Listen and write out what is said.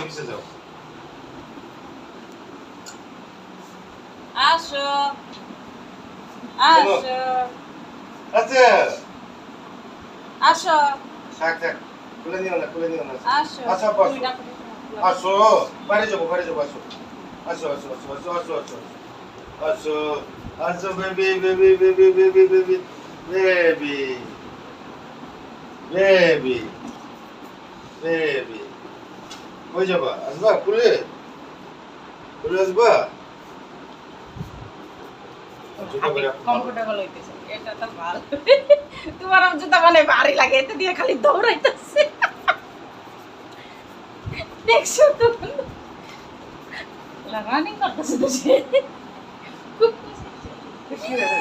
পিছে যাও। আসো আসো আচ্ছা আসো থাক থাক, খুলে নিও না, খুলে নিও না। আসো আচ্ছা বসো, তুমি ডাকো, আসো, বাইরে যাবো, বাইরে যাবো, আসো আসো আসো আসো আসো আসো আসো আসো আসো baby baby baby baby baby baby baby baby, কই যাবা? আসবা খুলে, খুলে আসবা? জুতো পরে কমফোর্টেবল হইতেছে এটা তো ভালো। তোমার জুতা মানে ভারী লাগে, এটা দিয়ে খালি দৌড়াইতেছে। দেখছো তো রানিং করতেছে তো সে, খুব খুশি হয়েছে।